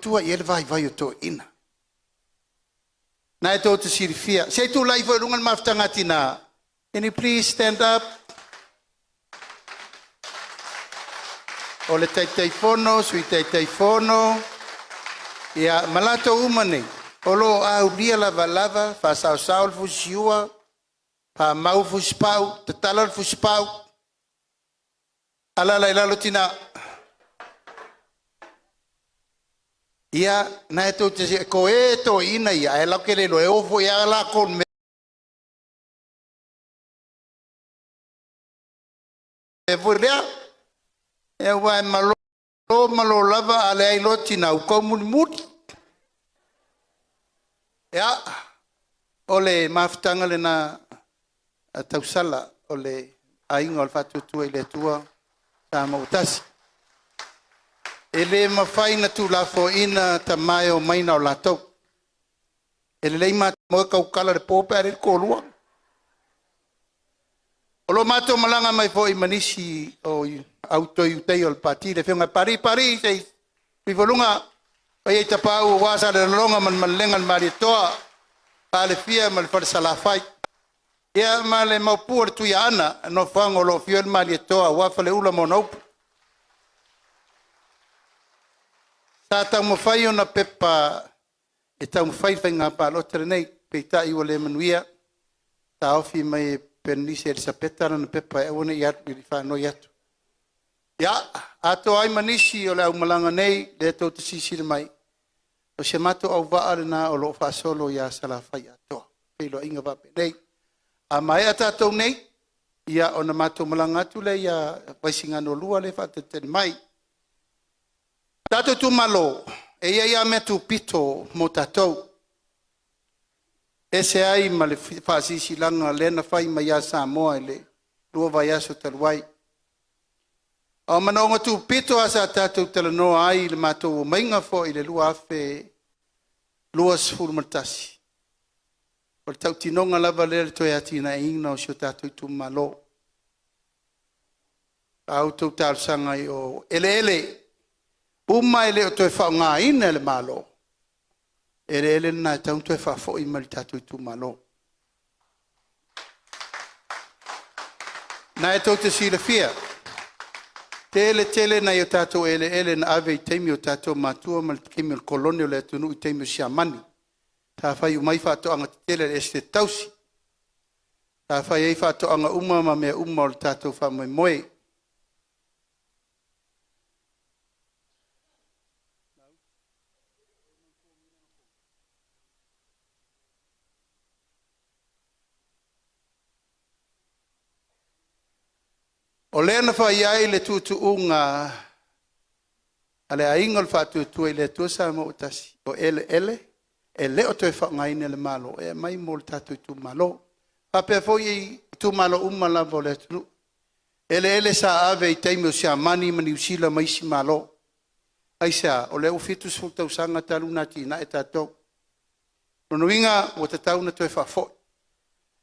tua i ele vai o to ina. Na e tō te sirifia. Sei tū lai fo rungan maftanga tina. Can you please stand up? O le teitai fono, sui teitai fono. Ia malato umane. O lo au lia lava, fa sao le fusiua. Pa mau fuspau, te tala le fuspau. Ala lai lalo tina. Ia, na e tō te si, ko e tō ina ia, e lau ke le lo e ofo ia la kon me. E vurea, e wai malo lava ale ai lo tina, u kou muni. Ia, ole maftanga le na tausala, ole ainga o le fatutua i le tua, sa mautasi. Ele mawhai na tu la fo ina ta mai o maina o la tau. Ele lei ma mo kaukala re pope are kolua. O lo mato malanga mai fo i manisi o auto i utei o le pati. Le whiunga pari sei. Pivolunga o i ta pau o wasa le longa man malenga le mari toa. Pa le fia ma le far salafai. Ia ma le maupua le tuia ana. No whango lo fio le mari toa. Wafa le ula mo naupu. Tā tau mawhai o na pepa, e tau mawhai ngā pālotere nei, pei tā iwa le manuia, tā ofi mai e penisi e risa petara na pepa e wane i atu, i whanoi atu. Ia, ato ai manisi o le au malanga nei, le tau te sisire mai, o se mato au vaare na o lo whaasolo ia salawhai atoa, pei lo inga vape nei. A mai a tātou nei, ia o na mato malanga atu le ia Vaisigano lua le whatetene mai, Tato Itumalo, e ia me tu pito mo tatou. E se ai ma le whaasisi langa lena whai ma ia Samoa le lua vai aso taluai. O manonga tu pito asa tatou talanoa ai le matou o mainga fo i le lua afe lua sifuru matasi. O le tau tinonga lava le toi atina e ingna o sio tatou Itumalo. Au tau talusanga i o ele. Uma ele o toi whao ngā ina le malo. Ele na tau toi whao fo i mali tatou Itumalo. Na e tau te sila fia. Tele na i o tatou ele na ave i teimi o tatou matua ma le teimi o koloni o le atunu i teimi o siamani. Tā whai umai whaato anga tele le este tausi. Tā whai ei whaato anga uma ma mea uma o le tatou wha moe. O lea na whai ai le tutu unga ale ainga le whātua i le tuasa mo utasi. O ele, e le o toi whangaine le malo, e mai mo le tātou Itumalo. Papea fwoi i Itumalo umala vo le tunu. Ele sa ave i teimi o siamani mani usila maisi malo. Aisa, o le ufitu sfultau sanga talu nati na e tātou. Nonuinga o tatau na toi whafoi.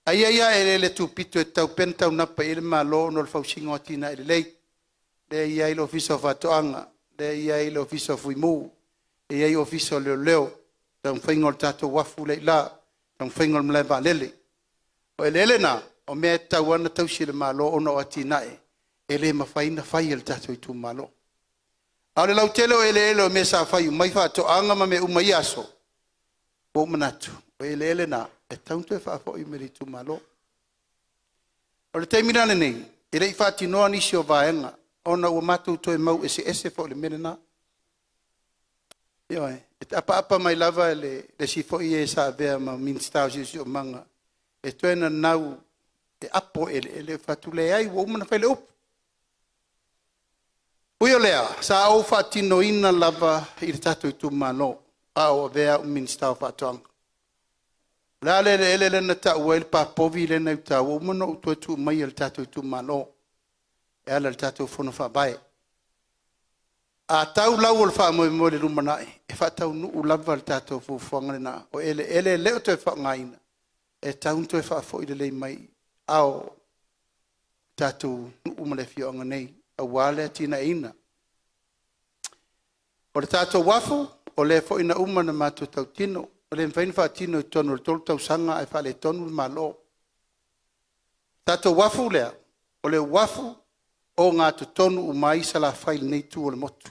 Ia ele tu pito e tau pentau napa ele malo no le fausinga o tina ele lei. Le ia ele ofiso whatoanga. Le ia ele ofiso fuimu. E ia ele ofiso leo. Tau whaingo le tatou wafu le la. Tau whaingo le mlewa lele. O ele na, o mea tau ana tau si le malo ono o tina e. Ele mawhaina whai ele tatou Itumalo. Au le lau telo ele o mea sa whai umai whatoanga ma me umai aso. O manatu. O ele na. E tauntu e whaafo i meri Itumalo. O le teimirane nei, e rei whaati noa nisi o vaenga, ona ua mātou toi mau ese fo le menena. Ioe, e apa mai lava le sifo i e sa vea ma minstau si o manga. E tuena nau, e apo ele whaatu le ai, ua umana whaile upu. Uio lea, sa au whaati no ina lava i le tatou Itumalo, a o vea o minstau whaatuanga. La le na ta uel pa povi le na ta o mono tu mai el tatou Itumalo. E ala el tatou fono fa bai. A tau lau o fa mo le lumana e fa tau nu lava el tatou fu fonga na o ele le o te fa ngaina. E tau tu fa fo ile mai ao tatou nu male fio nga nei a wale tina ina. O le tatou wafu o le fo ina uma na matu tau tino, o le mfain fa tino i tonu le tolu tau sanga e fa le tonu le malo. Tato wafu lea, o le wafu o ngā tu tonu umai sa la fail nei tu o le motu.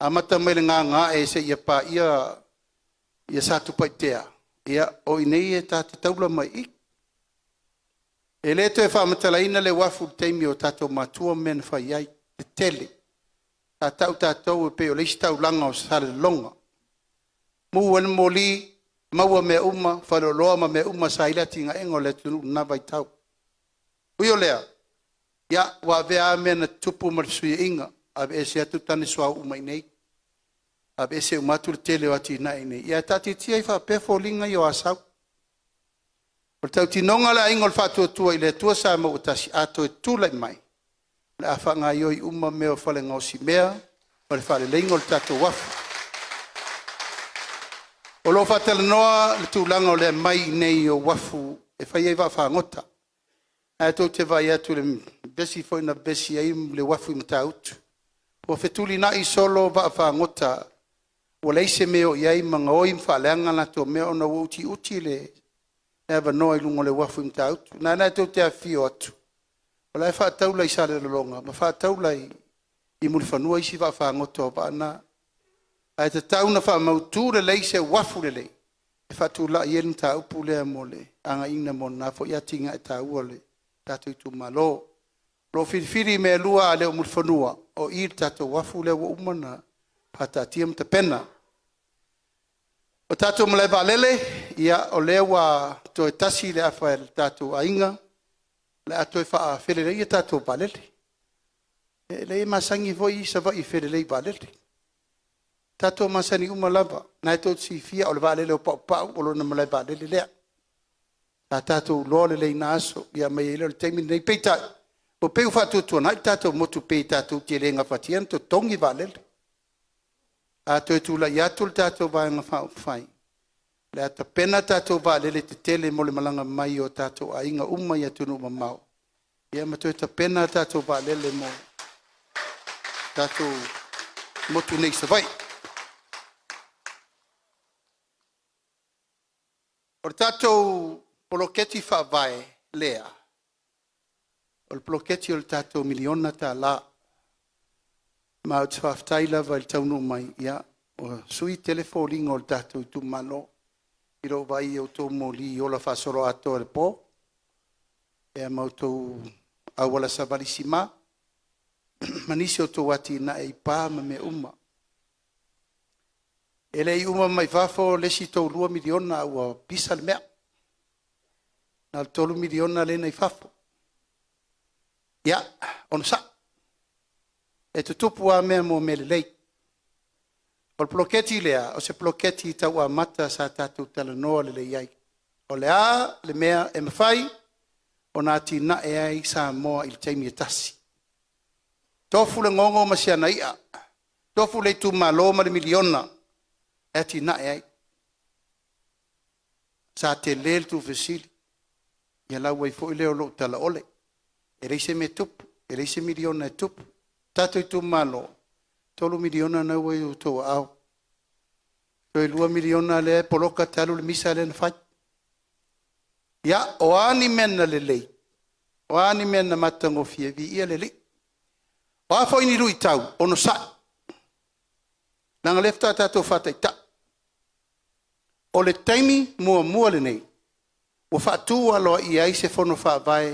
Amata mai le ngā e se ia pa ia satu paitea, ia o inei e tatu taula mai ik. E le to e fa matalaina le wafu teimi o tato matua men fa iai te tele. Tatou e pe o leisi tau langa o sale longa. Mu wan moli, maua me uma, whaloloa ma me uma sa ilati nga engo le tunu na vai tau. Uyo lea, ia wa vea mena tupu marisui inga, abe ese atu tane sua uma inei. Abe ese umatu le tele wati na inei. Ia tati tia ifa pefo linga yo asau. O tau tinonga la ingo le fatua tua ile tua sa ma utasi ato e tula mai. Le afa ngā ioi uma meo whale ngausi mea, o le whale leingo le tato wafu. O lo whatala noa le tūlanga o le mai nei o wafu e whai eiwa whangota. A tō te vai atu le besi fo ina besi ai le wafu i mta utu. O whetuli na i solo wa whangota, o leise meo iai mga oi mwhaleanga na tō meo na uti le ewa noa i lungo le wafu i mta utu. Nā tō te a fio atu. O lai whaataula i sale lolonga, ma whaataula i muli whanua isi whaangoto o whaana. Ai te tauna whaamautu le lei se wafu le lei. E whaatula i elu ta upu lea mo le anga ina mo na fo ia tinga e ta ua le tato Itumalo. Lo whiriwhiri me lua a leo muli whanua o i tato wafu lea wa umana patatia mta pena. O tato mlewa lele, ia o lea wa to e tasi le afa e tato ainga. Le ato e wha whelelei e tato balele. Le e masangi voi sa vai whelelei balele. Tato masani umalava. Na e tōt si fia o le valele o pau o lo na malai balele lea. Ta tato loa le lei na aso. Ia mai ele o le teimi nei peita. O peu whatu tuana. Ai tato motu pei tato te lenga whatian to tongi valele. Ato e tula i atu le tato vaenga whai. Le ata pena tato valele te tele mo le malanga mai o tato a inga uma i atunu mamau. Ia mato e ta pena tato valele mo tato motu nei sa vai. O tato poloketi wha vai lea. O le poloketi o le tato miliona ta la. Ma o te whaftaila vai le taunu mai. Ia o sui telefoninga o le tato Itumalo. Iro vai o tō moli o la whasoro ato e po. E mau tō awala sa varisima. Manisi o tō wati na e pā ma me uma. Ele i uma mai whafo lesi tō 2 miliona ua pisa le mea. Na le 3 miliona le nei whafo. Ia, ono sa. E tutupu a mea mo mele lei. O le ploketi lea, o se ploketi tau a mata sa tatu tala noa le iai. O le a, le mea e mawhai, o nā tina e ai sa moa i le teimi e tasi. Tofu le ngongo ma sia na ia. Tofu le Itumalo ma le miliona. E tina e ai. Sa te lel tu vesili. Ia lau wai fo i leo lo tala ole. E reise me tupu, e reise miliona e tupu. Tato Itumalo. 3 miliona na wai o tō au. Toi 2 miliona le poloka talu le misa le na whai. Ia, o ani mena le lei. O ani mena matango fia vi ia le lei. O a fo ini rui tau, ono sa. Nanga lefta tato whata i ta. O le taimi mua le nei. O whatu aloa i ai se fono wha vai.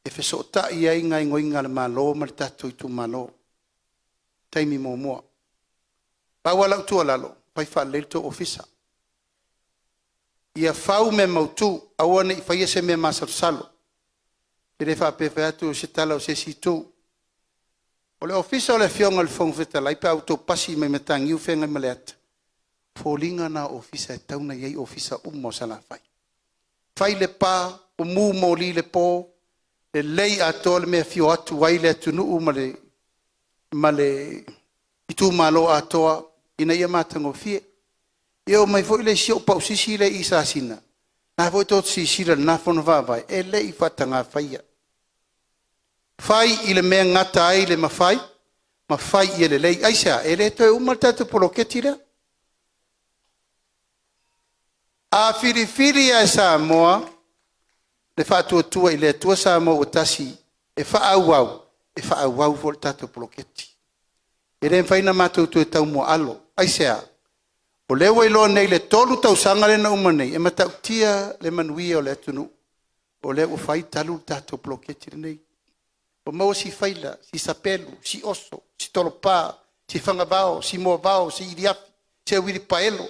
E whesota i ai ngai ngoinga le malo ma le tato Itumalo. Taimi mua. Paua lau tua lalo, pai wha leito ofisa. Ia whau me mautu, awane i whaia se me masarusalo. Pere wha pepe atu se tala o se situ. O le ofisa o le fionga le fong whetala, ipa auto pasi me metangi u whenga me le ata. Fōlinga na ofisa e tauna iei ofisa umo sana whai. Whai le pā, o mū mōli le pō, le lei ato le mea fio atu wai le atu nuu ma le Itumalo atoa ina ia matango fie. Eo mai foi le sio pausisi le isa sina. Na foi tot sisira na fono vai. E le i fatanga faia. Fai ile mea ngata ai le mafai. Mafai ile lei. Aisa, e le toi umartatu poloketi le. A firi a Samoa, le whātua i le tua Samoa o tasi, e whaauau fo le tātou poloketi. E re whaina mātou tu e tau mua alo, aisea, o lewa i loa nei le tolu tau sanga le na umanei, e matau tia le manuia o le atunu, o le o whai talu tātou poloketi nei. O maua si whaila, si sapelu, si oso, si tolopā, si whangabao, si moavao, si iriafi, si awiri paelo.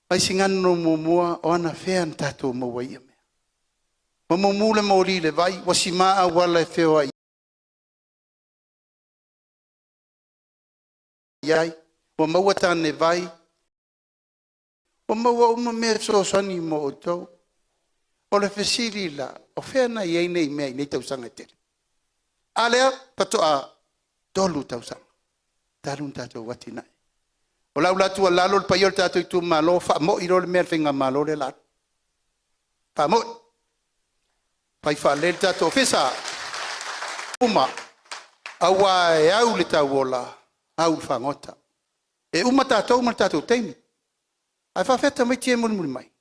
Vaisigano mua o ana fea na tātou maua ia mea. Ma mumule mauri le vai, wasi maa wala e feo ai. Iai, wa maua tāne vai, wa maua uma mea so sani mo o tau. O le fesiri la, o fea na iei nei mea i nei tau sanga tere. Alea, patoa, tolu tau sanga. Tarun tātou wati nai. O lau latu a lalo le paiol tātou Itumalo, wha i role mea whinga malo le latu. Wha mo. Pai wha le tātou fesa. Uma, awa e au le tau ola, au le whangota. E uma tātou teimi. Ai whawheta mai tia muni mai.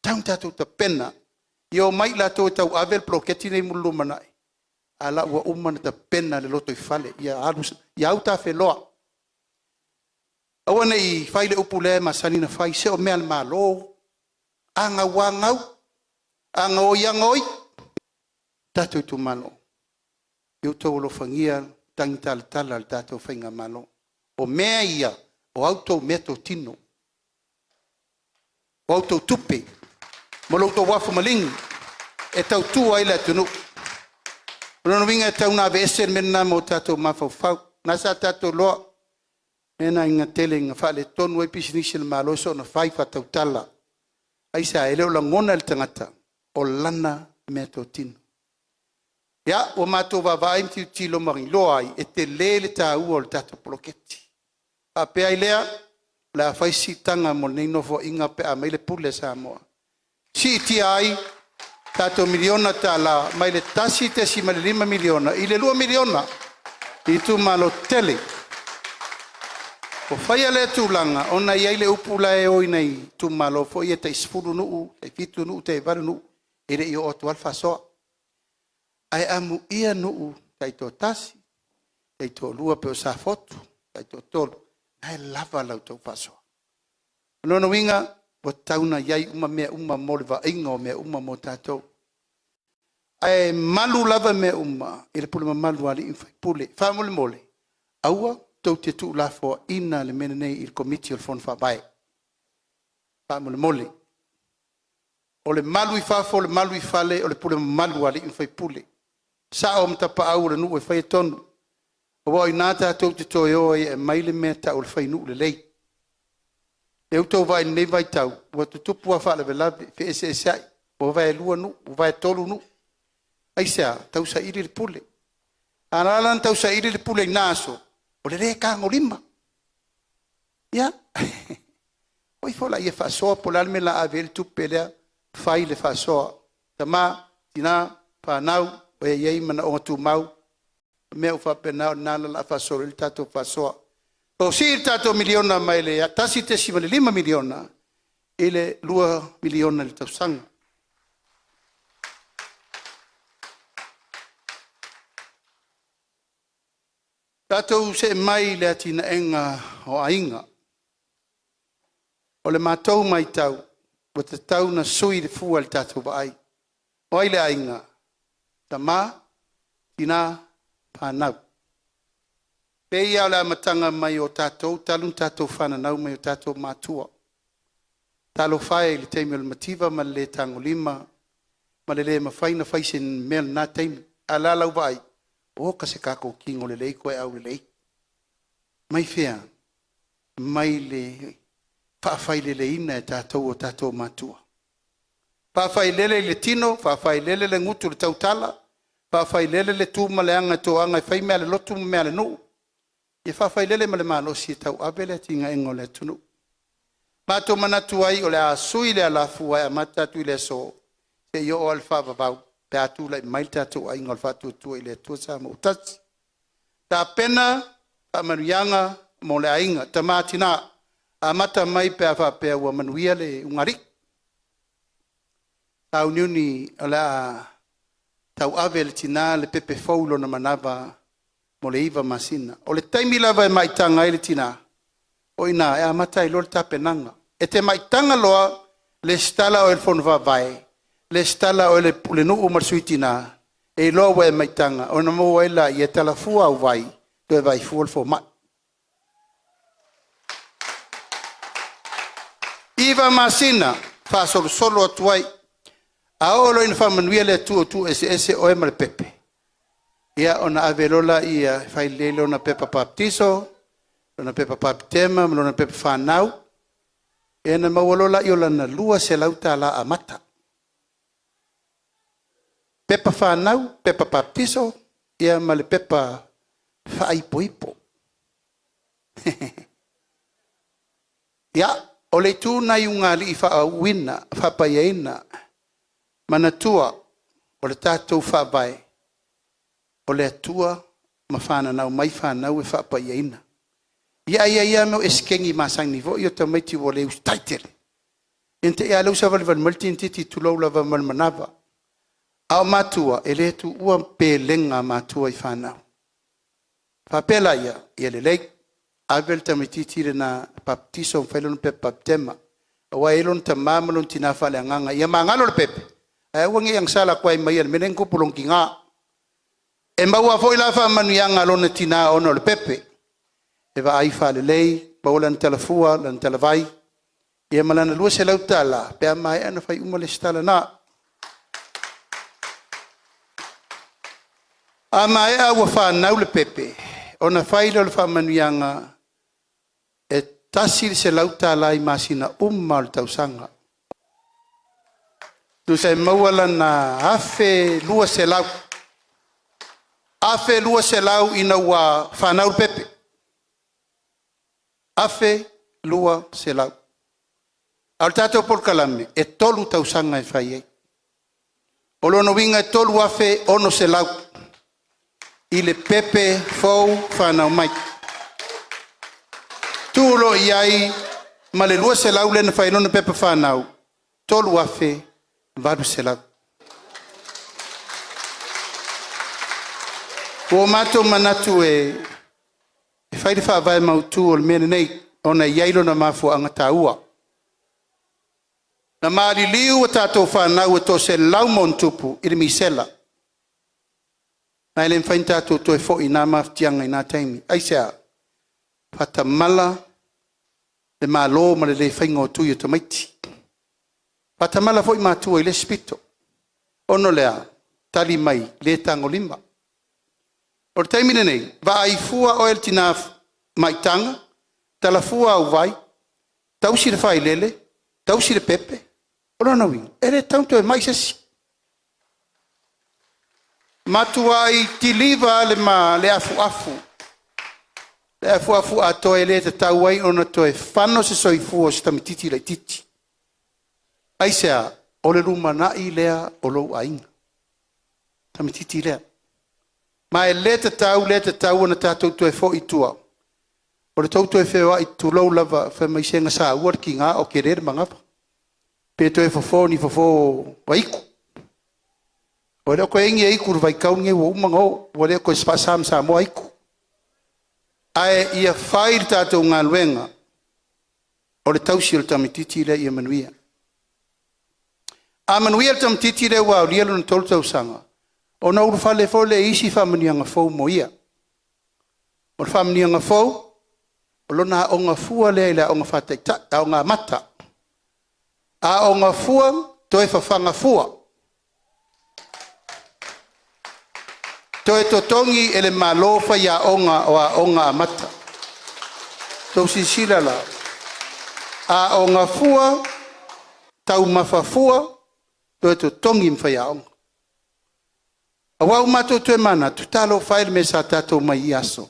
Tau tātou ta pena. I o mai lātou tau avel ploketi nei mulu manai. Ala ua umana ta pena le loto I fale. Ia au ta wheloa. Awana I whaile upu le masani na whai se o mea le malo. Anga wangau. Anga o iangoi. Tātou Itumalo. Iu tau lo whangia tangi tala le tātou whainga malo. O mea ia. O auto meto tino. O auto tupe. Mo loutou wafu malingi, e tau tua I le atunu. Rono winga e tau nā vese mena mo tātou mawhau. Nasa tātou loa, ena inga tele inga whale tonu e pisinisi le malo so na whai whatau tala. Aisa e leo la ngona le tangata, o lana mea tō tino. Ia, o mātou wawai mti utilo maring loa ai, e te le tā ua o le tātou poloketi. A pea I lea, la whaisi tanga mo nei nofo inga pea mai le pule sa moa. Si iti ai, tātou miliona tala, mai le tasi te si mai le 5 miliona, I le 2 miliona, Itumalo tele. O whaia le tūlanga, ona iai le upula e oi nei Itumalo, fo ia te isfuru nuu, te fitu nuu, te varu nuu, ere I o otu alfa soa. Ai amu ia nuu, tai tō tasi, tai tō lua peo sa fotu, tai tō tolu, ai lava lau tau fasoa. Nono winga, o tauna iai uma mea uma mole va ingo mea uma mo tātou. Ai malu lava mea uma, I le pule malu ali infai pule, wha mole. Aua, tau te tu la fo ina le mene nei I le komiti o le fon wha bai. Wha mole. O le malu I whafo, le malu I whale, o le pule malu ali infai pule. Sa o mtapa au le nu e whai tonu. O wai nā tātou te toi oi e maile mea ta o le whai nu le lei. E utou vai nei vai tau, ua tutupu a whaale velave, fe ese ai, o vai lua nu, o vai tolu nu. Aisea, tau sa iri le pule. Aralan tau sa iri le pule naso, o le rea kāngo lima. Ia, oi fola ia whasoa, po lalme la ave le tupe lea, whai le whasoa. Tama, tina, whanau, o e iei mana o tu mau, mea ufa penau, nana la whasoa, il tato whasoa. O si tātou miliona mai le, tasi te si male 5 miliona, ele 2 miliona le tausanga. Tātou se mai le atina enga o ainga. O le mātou mai tau, o te tau na sui le fua le tātou vai. O ai le ainga, ta mā, tina, pānau. Pei au la matanga mai o tātou, talun tātou whananau mai o tātou mātua. Talo whae le teimi o le mativa, ma le tango lima, ma le mawhaina whaisen mel nā teimi. A la lau vai, o ka se kako kingo le lei koe au le lei. Mai whea, mai le whaafai le ina e tātou o tātou mātua. Whaafai lele le tino, whaafai lele le ngutu le tautala, whaafai lele le tūma le anga tō anga e whai mea le lotu mea le nuu. E whawhai lele ma le mālosi e tau awele tinga ingo le tunu. Mātou manatu ai o le a sui le alafu ai a matatu I le so. Se I o alfa vavau. Pe atu lai mail tatu ai ngol fatu tu I le tua sa mo utati. Ta pena, ta manuianga mo le ainga. Ta mātina Amata mai pe afa pe wa manuia le ungari. Tau niuni ala tau ave le tina le pepe faulo na manava mo le iwa masina. O le taimi lava e maitanga le tina. O ina e amata i lor tapenanga. E te maitanga loa le stala o el fonva vai. Le stala o le nuu marsuitina. E loa e maitanga. O na mo waila i e talafua au vai. Do e vai fuol fo mai. Iwa masina. Fa solo atuai. Aolo ina whamanuia le tu ese oe ma le pepe. Ia ona avelola ia fai lele ona pepa baptiso, ona pepa baptema, ona pepa whanau. E na mawalola i ola na lua se lauta la amata. Pepa whanau, pepa baptiso, ia ma le pepa whaipoipo. Ia, o le tu na iunga li i whaawina, whapaiaina, manatua o le tātou whabai. O le atua ma whananau mai whanau e whapaiaina. Ia meu eskengi masang nivo i o ta maiti o le ustaitele. Inte ia lau savali van malti intiti tulau lava malmanava. Ao matua e le tu ua pelenga matua i whanau. Whapela ia le leik. Avel ta mititi le na baptiso whailon pe baptema. Awa elon ta mamalon tina whale anganga. Ia mangalo le pepe. Wangi yang sala kwa imayan menengko pulong kinga. E maua foi la fa manuianga lona tina ono le pepe. E va ai fa le lei, baula na telefua, lan televai. E malana lua se lautala, pe mai ana fai uma le stala na. A mai a wa fa nau le pepe. Ona fai le fa manuianga e tasi se lautala i masina le tausanga. Tu se mawala na afe lua se lau. Afe lua se lau ina wa whanau pepe. Afe lua se lau. Al tato por kalame, e tolu tausanga e whai ei. Olono winga e tolu afe ono se lau. I le pepe fau whanau mai. Tulo iai, ma le lua se lau lena whainona pepe whanau. Tolu afe vadu se lau. O mato manatu e whairi whaavai mautu o le mene nei ona iailo na mafu anga taua. Na maari liu o tātou whanau e to se lau montupu i le misela. Na ele mwhain tātou to e fo i nā maftianga i nā taimi. Aisea, whatamala le malo ma le whainga o tui o tamaiti. Whatamala fo i mātua i le spito. Ono lea, tali mai, le tango lima. O le taimine nei, va ai fua o el tina maitanga, tala fua au vai, tausi le whai lele, tausi le pepe, o lona wing, ere taunto e mai sesi. Matua i tiliva le afu afu. Le afu afu a toe le te tau ai, ona toe whano se soifua se tamititi le titi. Aisea, o le rumana i lea o lou ainga. Tamititi lea. Ma e le te tau na tātou tu e fo i tua. O le tau tu e whewa i tu lau lava whe mai senga sa uar ki ngā o ke rere mangapa. Pe tu e fofo ni fofo waiku. O le o koe ingi e iku vai kaunge wa umanga o. O le o koe spasam sa moa iku. Ae ia whair tātou ngā luenga. O le tausi o le tamititi le ia manuia. A manuia le tamititi le wa o lielo na tolu tau sanga. O na uru whale fo le isi whamanianga fau mo ia. O le whamanianga fau, o lona o ngā fua lea ila o ngā whataita, o ngā mata. A o ngā fua, toi whawhanga fua. Toi totongi ele malofa ia o ngā mata. Tau sisila la. A o ngā fua, tau mawhafua, toi totongi mwhai a onga. Awau mato tu mana, tu talo whaile me sa tato mai aso.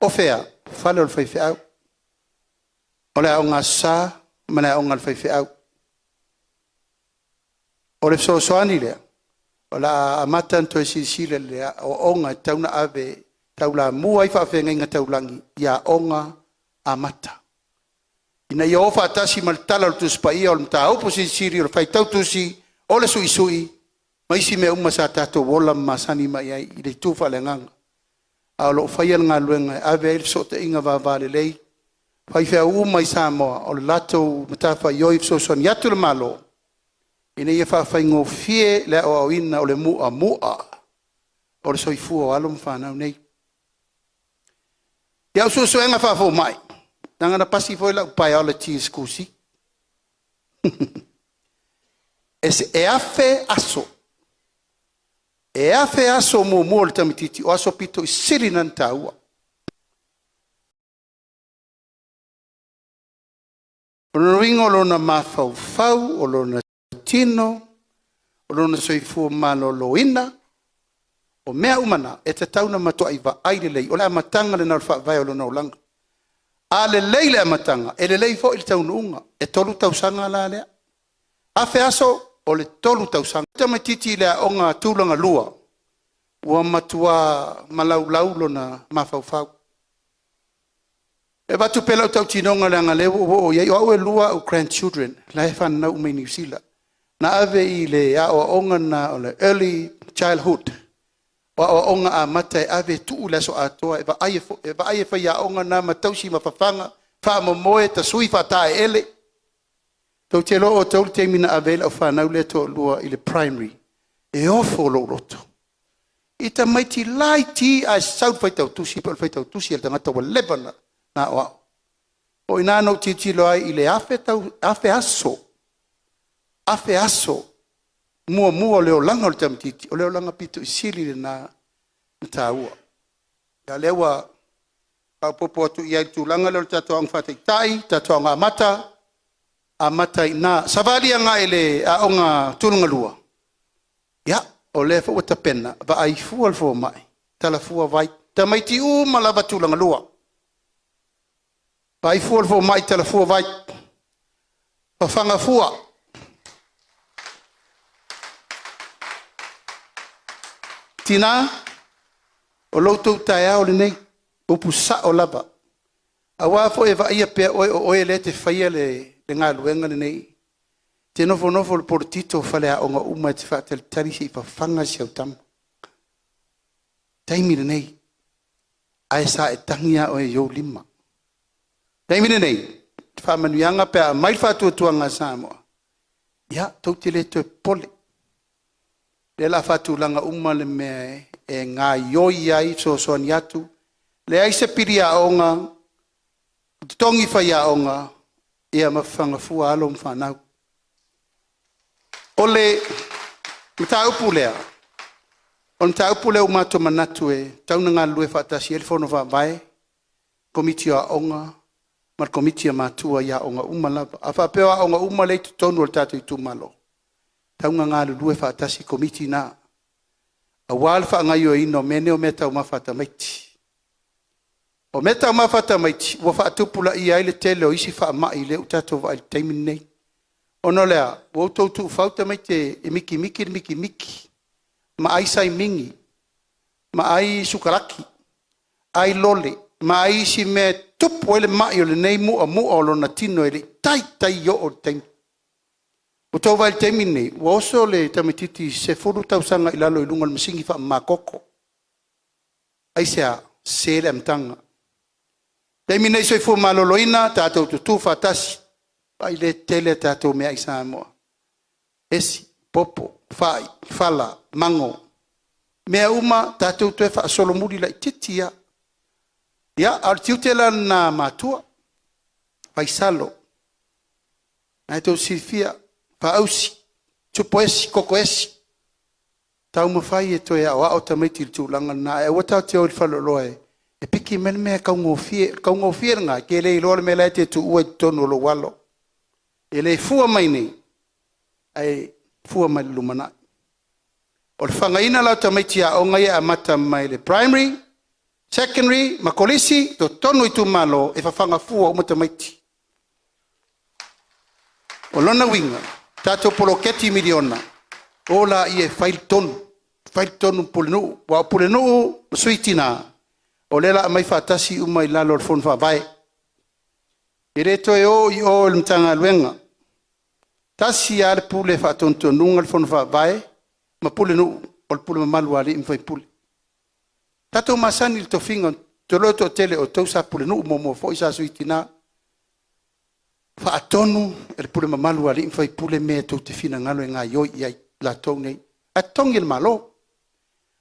O whea, whale o le whaiwhi au. O le au ngā sā, mana au ngā le whaiwhi au. O le soani lea. O la amata to sisile lea, o onga tauna ave, taula mua i whawhenga inga taulangi, ia onga amata. Ina ia ofa atasi maltala o tu spaia o mta opo siri o fai tau tusi o le sui maisi me uma sa tato wola masani mai ai i le tufa le nganga. A lo fai al ngā luenga ave il so te inga vavale lei. Fai fea uma i Samoa o le lato matafa ioi so son yatu le malo. Ina ia fai ngō fie le o ina o le mua o le soifua o alo mwhanau nei. Ia so enga fafo mai. Nanga na pasi foi la biology skusi. E afe aso. E afe aso mo le tamititi o aso pito i siri nan taua. O lona ringo o lona mafau, o lona tino, o lona soifua maloloina, o mea umana e te tauna matua i va aile lei, o le amatanga le nalfa vai o lona ulanga. A le lei le amatanga, e le lei fo il taunu unga, e tolu tausanga la lea. Afe aso o le tolu tausanga. Tamatiti le onga tūlanga lua, ua matua malaulau lona mafau. E watu pela o tau tinonga le anga lewo o iei o au e lua o grandchildren, la e whanau me New Zealand. Na ave i le a o onga na o le early childhood. O onga a mata e ave tuu leso atoa, e wa aie whai a onga na matausi mawhawhanga, wha momoe ta sui whata e ele. Tau te lo o tau te mina ave o whanau le to lua i le primary. E ofo lo roto. I ta maiti lai ti a sau whaitau tusi, pa whaitau tusi el tangata wa lebana. Na wa. O ina no titi loa i le afe aso. Afe aso. Mua leo langa o le tamatiti. O leo langa pito i sili le na taua. Ya lewa au popo atu i aitu langa leo tatoa ang whatai tai, tatoa nga amata. Amata i na. Savali anga ele a onga tulunga lua. Ya, o le fa wata pena. Va ai fua alfo mai. Tala fua vai. Tamaiti malava tulunga lua. Vai fua alfo mai tala fua vai. Pafanga fua. Tina, o loutou tae o le nei, upu sa o lava. A wafo e va ia pea oe le te whaia le ngā luenga le nei. Te nofo le portito whale a onga uma te whaatel tarisi i whawhanga si au tamu. Taimi le nei, ae sa e tangia o e yo lima. Taimi le nei, te whamanuianga pea mai whātua ngā Samoa. Ia, tau te le to e pole. Le la fatu langa uma le mea e ngā ioi ai so soani atu. Le aise piri a onga, tongi whai a onga, ea mawhanga fua alo mwhanau. O le, mta upu lea. O mta upu lea umato manatu e, tauna ngā lue whaatasi elfono vai, komiti a onga, mar komiti a matua ia onga uma lava. A whapeo a onga uma leitu tonu al tatu Itumalo. Taunga ngā lue whaatasi komiti nā. A wāle whaangai o ino mene o meta o mawhata maiti. O meta o mawhata maiti, ua whaatupula i aile tele o isi whaamai le utato wa aile taimin nei. Ono lea, ua utoutu whauta maite e miki. Ma ai sai mingi. Ma ai sukaraki. Ai lole. Ma ai si me tupu ele mai o le nei mua o lona tino ele tai yo o taimi. O tau vai te mine, wa oso le tamititi se furu tausanga ilalo ilunga le masingi wha makoko. Aisea, se le amtanga. Te mine soi fu maloloina, tātou tutu whatasi. Ai le tele tātou mea i Samoa. Esi, popo, whai, whala, mango. Mea uma, tātou tue wha solomuri lai titia. Ia, al tiutela na matua. Vaisalo. Nai tau sifia. Paausi, tupoesi, kokoesi. Tau mawhai e toi au ao tamaiti il tūlanga na e watau te o il whaloloe. E piki mene mea kaungofie ngā, ke le iloa me lai te tu ua tonu lo walo. E le fua mai nei, ai fua mai lumana. O le whangaina lau tamaiti a onga ia amata mai le primary, secondary, makolisi, to tonu Itumalo e whawhanga fua umata maiti. O lona winga. Tato poloketi miliona. Ola ie fail tonu pulenu. Wa pulenu suitina. O lela mai fatasi umai lalo fon fa vai. I re toe o I o le mtanga luenga. Tasi a le pule whaatontonunga le whono whaavae, ma pule nu o le pule mamalu ali imwhai pule. Tato masani le tofinga to loto tele o tausa pule nu momo fo isa suitina. Whaatonu e le pule mamalu ali imwhai pule mea tau te fina ngalo e ngā ioi iai la tong nei. A tongi le malo.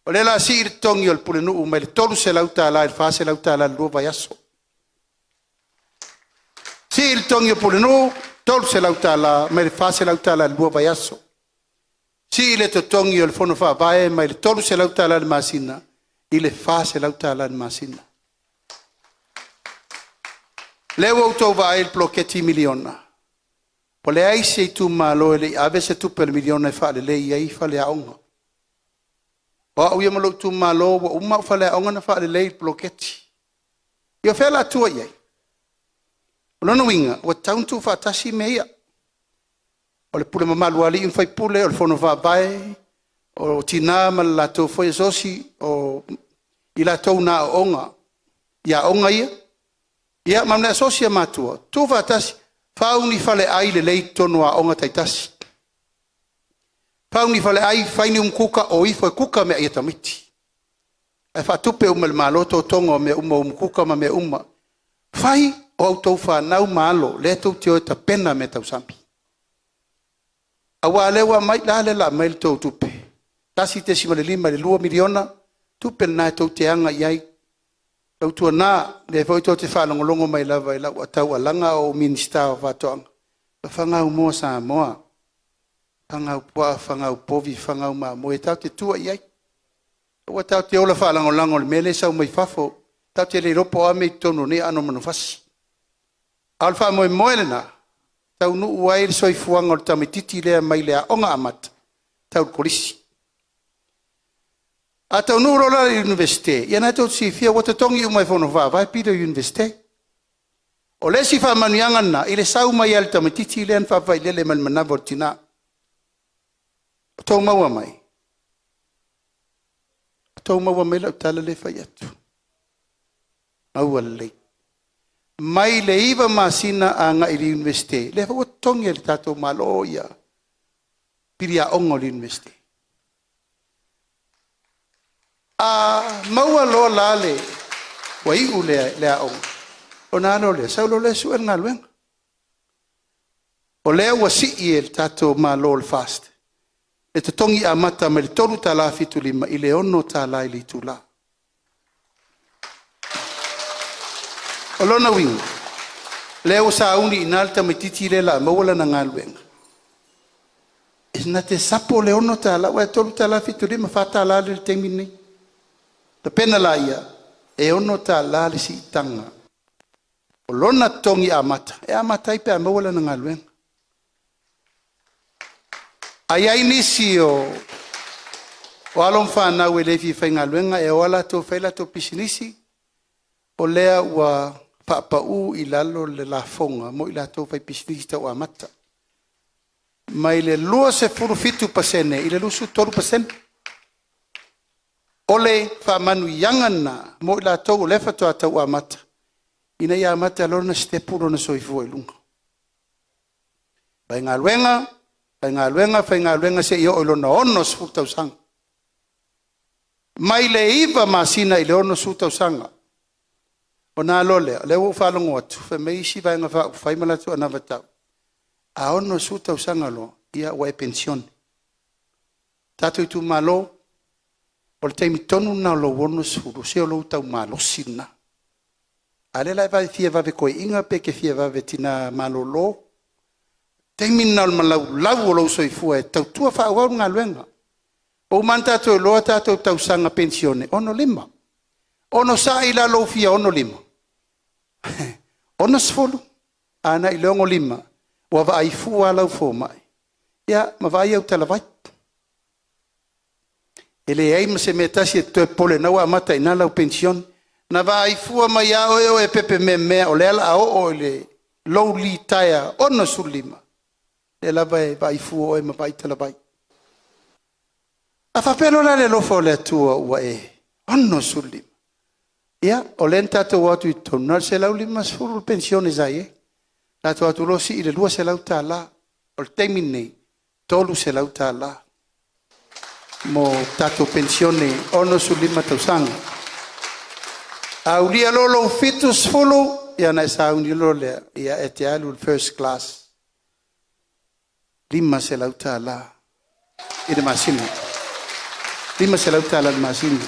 O le la si il tongi o le pule nu mai le tolu se lauta ala, il fa se lauta ala lua vai aso. Si il tongi o pule nu, tolu se lauta ala, mai le fa se lauta ala lua vai aso. Si le to tongi o le fono fa vai, mai le tolu se lauta ala le masina, i le fa se lauta ala le masina. Leo auto vai il blocchetti miliona. O le ai se Itumalo e le ave se tu per miliona e fa le lei ai fa le aonga. O au ia malo Itumalo wa uma fa le aonga na fa le lei blocchetti. Io fa la tua iai. O lono winga, o tauntu fa tasi meia. O le pule mamalu ali in fai pule, o le fono va vai, o tina ma la to foi sosi, o i la to na onga. Ia onga ia. Ia mamna sosi a matua. Tu va tasi. Fauni fale ai le lei tonu a onga taitasi. Fauni fale ai faini kuka o ifo kuka me ia tamiti. E fa tupe umel maloto tongo me kuka ma me uma. Fai o autou fa nau malo le tau teo ta pena me tau sampi. Awa lewa mai la mai tau tupe. Tasi te sima le 5 miliona tupe na tau te anga iai. Tau tua nā, le fau tau te whanongolongo mai lava I lau atau alanga o minista o whatoanga. Whangau moa sa moa. Whangau pua, whangau povi, whangau maa moa. E tau te tua iai. Ua tau te ola whanongolongo le mele sau mai whafo. Tau te le ropo a mei tono ne ano manu whasi. Alfa moe moe na. Tau nu uai le soifuanga o le tamititi lea mai lea onga amata. Tau kolisi. A tau nuro la universite, ia nai tau si fia wata tongi umai whono wha, vai pida universite. O le si wha manuianga na, I le sau mai al tamatiti lean wha vai lele man manavor tina. O tau maua mai. O tau maua mai lau tala le whai atu. Maua le. Mai le iwa masina a nga I le universite, le wha tongi le tato malo ia. Piri a ongo le universite. A maua loa lale wa iu lea onga. O nāno lea, sau lo lea suen ngā luenga. O lea wa si I el tato ma lo le fast. Le te tongi a mata me le tolu ta la fitu lima I le ono ta la I li tu la. O lona winga. Lea wa sa uni inalta me titi le la maua na ngā luenga. Isna te sapo le ono ta la, wa tolu ta la fitu lima fata la le temi nei. Ta pena la ia, e ono ta la le si tanga. O lona tongi a mata, e a mata I pe a mawala na ngaluenga. Ai ai nisi o alon whanau e lefi whai ngaluenga, e o ala to whaila to pisinisi, o lea ua paapau I lalo le la fonga, mo I la to whai pisinisi ta o a mata. Mai le lua se furu fitu pasene, I le lusu 3%. Ole fa manu yangana mo la tau lefa to atau amata. Ina ia amata lona stepu na soifu ilunga. Bai ngaluenga, fa ngaluenga se io lona ono sfuta usang. Mai le iva masina I le ono sfuta usanga. Ona lole, le u fa longo atu, fa me isi vai nga fa mala tu ana vatau. A ono sfuta usanga lo, ia wa pension. Tatu Itumalo o le taimi tonu na lo wono suru, se o lo tau malo sina. Ale lai vai fia vave koe inga pe ke fia vave tina malo lo. Taimi na lo lau o lo soifua e tau tua wha awau ngā luenga. O man tato e loa tato tau sanga pensione, ono lima. Ono sa ila lo fia ono lima. Ono sfulu, ana I leongo lima, wa va ai fua lau fo mai. Ia, ma vai au talavai. Ele ai ma se metasi e te pole na wa mata ina lau pension na vai fua mai o e pepe me o le ala o le low li taia ono sulima le la vai fua o ma vai tala vai a fa pelo la le lo fo le tua wa e ono sulima ia o lenta to watu to na se lau lima sul pensione zai La tua tu losi ile lua se lau tala. O le temine, tolu se lau tala. Mo tato pensione, ono su 5,000. Aulia lolo fitus fulu, ia na sa uni lole, ia ete alu first class. 5 se lau tala. Ide masini. 5 se lau tala le masini.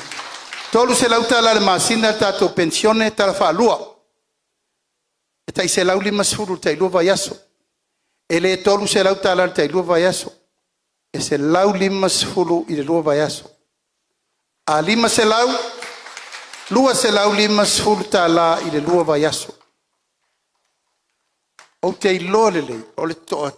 Tolu se lau tala le masini, tato pensione, tala fa lua. E tai se lau 5 fulu, tai lua vai aso. E le tolu se lau tala, tai lua vai aso. E se lau 5 fulu, i le lua vai aso. A 5 se lau, lua se lau 5 fulu tala, i le lua vai aso. O te iloa lele, o le toa.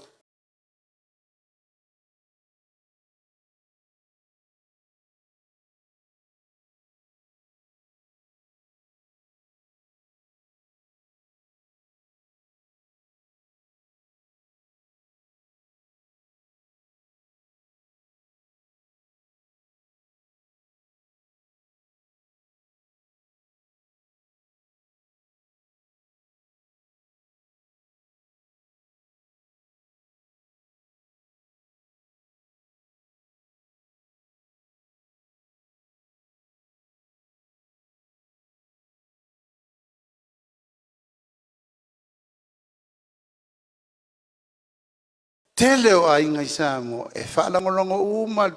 Tele o ai ngai sa mo, e whaalangolongo uma